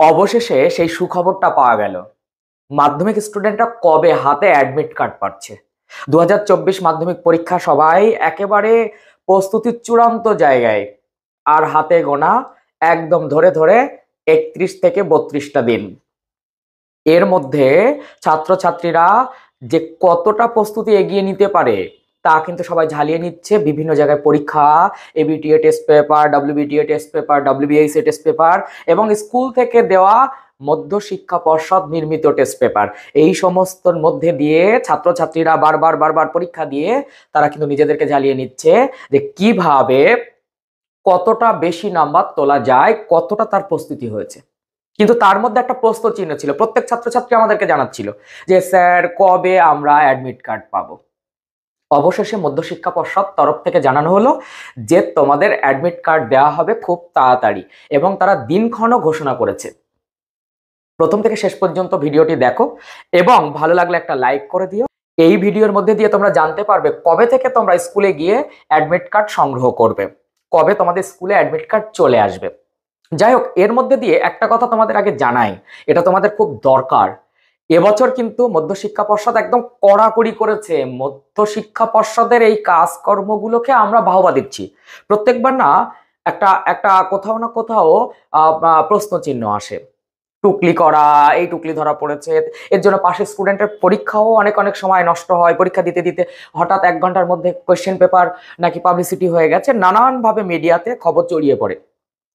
অবশেষে সেই সুখবরটা পাওয়া গেল। মাধ্যমিক স্টুডেন্টরা কবে হাতে অ্যাডমিট কার্ড পাচ্ছে। 2024 মাধ্যমিক পরীক্ষা সবাই একেবারে প্রস্তুতির চূড়ান্ত জায়গায়। আর হাতে গোনা একদম ধরে ধরে 31 থেকে 32টা দিন। এর মধ্যে ছাত্রছাত্রীরা যে কতটা প্রস্তুতি এগিয়ে নিতে পারে তা কিন্তু সবাই ঝালিয়ে নিচ্ছে। বিভিন্ন জায়গায় পরীক্ষা, ABTA test paper, WBTA test paper, WBSA test paper এবং স্কুল থেকে দেওয়া মধ্য শিক্ষা পর্ষদ নির্মিত টেস্ট পেপার, এই সমস্তর মধ্যে দিয়ে ছাত্রছাত্রীরা বারবার পরীক্ষা দিয়ে তারা কিন্তু নিজেদেরকে ঝালিয়ে নিচ্ছে যে কিভাবে কতটা বেশি নাম্বার তোলা যায়, কতটা তার প্রস্তুতি হয়েছে। কিন্তু তার মধ্যে একটা প্রশ্ন চিহ্ন ছিল, প্রত্যেক ছাত্রছাত্রী আমাদেরকে জানাচ্ছিল যে স্যার কবে আমরা অ্যাডমিট কার্ড পাবো। অবশেষে মধ্যশিক্ষা পর্ষদ তরফ থেকে জানানো হলো যে তোমাদের অ্যাডমিট কার্ড দেওয়া হবে খুব তাড়াতাড়ি এবং তারা দিনক্ষণও ঘোষণা করেছে। প্রথম থেকে শেষ পর্যন্ত ভিডিওটি দেখো এবং ভালো লাগলে একটা লাইক করে দিও। এই ভিডিওর মধ্যে দিয়ে তোমরা জানতে পারবে কবে থেকে তোমরা স্কুলে গিয়ে অ্যাডমিট কার্ড সংগ্রহ করবে, কবে তোমাদের স্কুলে অ্যাডমিট কার্ড চলে আসবে। যাই হোক, এর মধ্যে দিয়ে একটা কথা তোমাদের আগে জানাই, এটা তোমাদের খুব দরকার। এবছর কিন্তু মধ্যশিক্ষা পর্ষদ একদম কড়াকড়ি করেছে। মধ্যশিক্ষা পর্ষদের এই কাজকর্মগুলোকে আমরা বাহবা দিচ্ছি। প্রত্যেকবার না একটা একটা কোথাও না কোথাও প্রশ্ন চিহ্ন আসে, টুকলি করা, এই টুকলি ধরা পড়েছে, এর জন্য পাশের স্টুডেন্টের পরীক্ষাও অনেক সময় নষ্ট হয়। পরীক্ষা দিতে দিতে হঠাৎ 1 ঘন্টার মধ্যে কোয়েশ্চেন পেপার নাকি পাবলিসিটি হয়ে গেছে, নানানভাবে মিডিয়াতে খবর ছড়িয়ে পড়ে।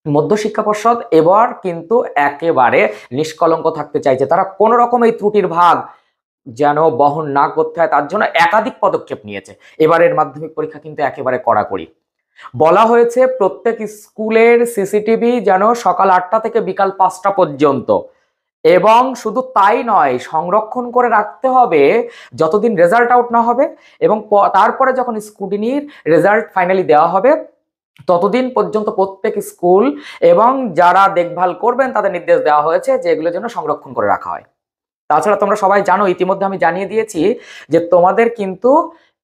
মধ্যশিক্ষা পর্ষদ এবার কিন্তু একেবারে নিষ্কলঙ্ক থাকতে চাইছে। তারা কোনো রকম এই ত্রুটির ভাগ যেন বহন না করতে হয় তার জন্য একাধিক পদক্ষেপ নিয়েছে। এবারের মাধ্যমিক পরীক্ষা কিন্তু একেবারে কড়াকড়ি। বলা হয়েছে প্রত্যেক স্কুলের সিসিটিভি যেন সকাল 8টা থেকে বিকাল 5টা পর্যন্ত, এবং শুধু তাই নয়, সংরক্ষণ করে রাখতে হবে যতদিন রেজাল্ট আউট না হবে, এবং তারপরে যখন স্কুটিনির রেজাল্ট ফাইনালি দেওয়া হবে ততদিন পর্যন্ত প্রত্যেক স্কুল এবং যারা দেখভাল করবেন তাদের নির্দেশ দেওয়া হয়েছে যে এগুলো যেন সংরক্ষণ করে রাখা হয়। তাছাড়া তোমরা সবাই জানো, ইতিমধ্যে আমি জানিয়ে দিয়েছি যে তোমাদের কিন্তু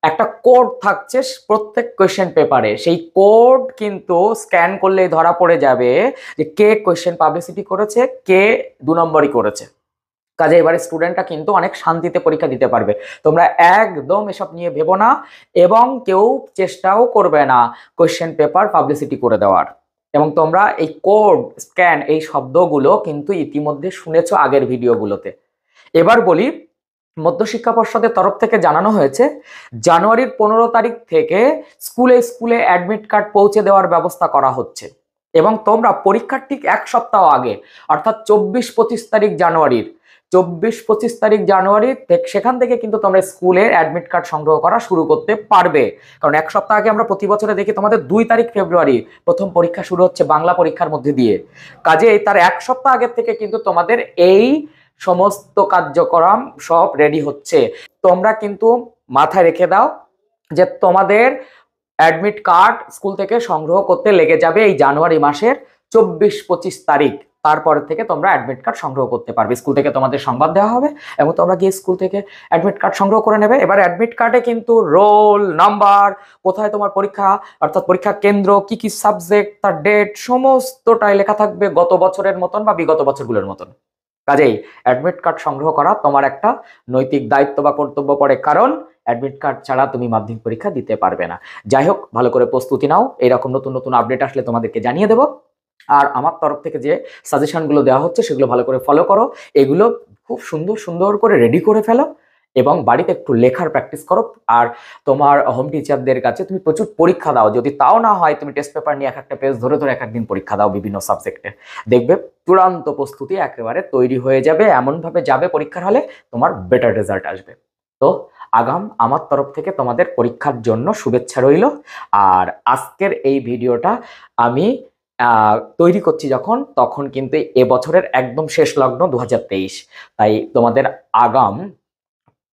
একটা কোড থাকছে প্রত্যেক কোয়েশ্চেন পেপারে। সেই কোড কিন্তু স্ক্যান করলেই ধরা পড়ে যাবে যে কে কোয়েশ্চেন পাবলিসিটি করেছে, কে 2 নম্বরই করেছে। কাজে এবারে স্টুডেন্টরা কিন্তু অনেক শান্তিতে পরীক্ষা দিতে পারবে। তোমরা একদম এসব নিয়ে ভেবো না এবং কেউ চেষ্টাও করবে না কোয়েশ্চেন পেপার পাবলিসিটি করে দেওয়ার। এবং তোমরা এই কোড স্ক্যান এই শব্দগুলো কিন্তু ইতিমধ্যে শুনেছো আগের ভিডিওগুলোতে। এবার বলি, মধ্যশিক্ষা পর্ষদের তরফ থেকে জানানো হয়েছে জানুয়ারির 15 তারিখ থেকে স্কুলে স্কুলে অ্যাডমিট কার্ড পৌঁছে দেওয়ার ব্যবস্থা করা হচ্ছে। এবং তোমরা পরীক্ষার ঠিক 1 সপ্তাহ আগে অর্থাৎ 24-25 তারিখ জানুয়ারির 24-25 তারিখ জানুয়ারি সেখান থেকে কিন্তু তোমরা স্কুলের অ্যাডমিট কার্ড সংগ্রহ করা শুরু করতে পারবে। কারণ 1 সপ্তাহ আগে আমরা প্রতি বছরে দেখি তোমাদের 2 তারিখ ফেব্রুয়ারি প্রথম পরীক্ষা শুরু হচ্ছে বাংলা পরীক্ষার মধ্যে দিয়ে। কাজেই তার 1 সপ্তাহ আগে থেকে কিন্তু তোমাদের এই সমস্ত কার্যক্রম সব রেডি হচ্ছে। তোমরা কিন্তু মাথায় রেখে দাও যে তোমাদের অ্যাডমিট কার্ড স্কুল থেকে সংগ্রহ করতে লেগে যাবে এই জানুয়ারি মাসের 24-25 তারিখ। তারপরে থেকে তোমরা অ্যাডমিট কার্ড সংগ্রহ করতে পারবে। স্কুল থেকে তোমাদের সংবাদ দেওয়া হবে এবং তোমরা গিয়ে স্কুল থেকে অ্যাডমিট কার্ড সংগ্রহ করে নেবে। এবার অ্যাডমিট কার্ডে কিন্তু রোল নাম্বার, কোথায় তোমার পরীক্ষা অর্থাৎ পরীক্ষা কেন্দ্র, কি কি সাবজেক্ট, তার ডেট সমস্তটাই লেখা থাকবে গত বছরের মতন বা বিগত বছরগুলোর মতন। কাজেই অ্যাডমিট কার্ড সংগ্রহ করা তোমার একটা নৈতিক দায়িত্ব বা কর্তব্য পড়ে, কারণ অ্যাডমিট কার্ড ছাড়া তুমি মাধ্যমিক পরীক্ষা দিতে পারবে না। যাই হোক, ভালো করে প্রস্তুতি নাও, এরকম নতুন নতুন আপডেট আসলে তোমাদেরকে জানিয়ে দেবো। আর আমার তরফ থেকে যে সাজেশনগুলো দেওয়া হচ্ছে সেগুলো ভালো করে ফলো করো। এগুলো খুব সুন্দর সুন্দর করে রেডি করে ফেলো এবং বাড়িতে একটু লেখার প্র্যাকটিস করো। আর তোমার হোম টিচারদের কাছে তুমি প্রচুর পরীক্ষা দাও। যদি তাও না হয়, তুমি টেস্ট পেপার নিয়ে একটা পেজ ধরে ধরে এক একদিন পরীক্ষা দাও বিভিন্ন সাবজেক্টে। দেখবে চূড়ান্ত প্রস্তুতি একেবারে তৈরি হয়ে যাবে, এমনভাবে যাবে পরীক্ষার হলে তোমার বেটার রেজাল্ট আসবে। তো আমার তরফ থেকে তোমাদের পরীক্ষার জন্য শুভেচ্ছা রইল। আর আজকের এই ভিডিওটা আমি তৈরি করছি তখন কিন্তু এবছরের একদম শেষ লগ্ন 2023। তাই তোমাদের আগাম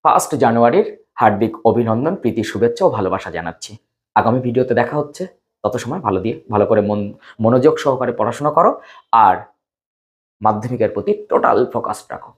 1 জানুয়ারির হার্দিক অভিনন্দন, প্রীতি, শুভেচ্ছা ও ভালোবাসা জানাচ্ছি। আগামী ভিডিওতে দেখা হচ্ছে। তত সময় ভালো করে মনোযোগ সহকারে পড়াশোনা করো আর মাধ্যমিকের প্রতি টোটাল ফোকাস রাখো।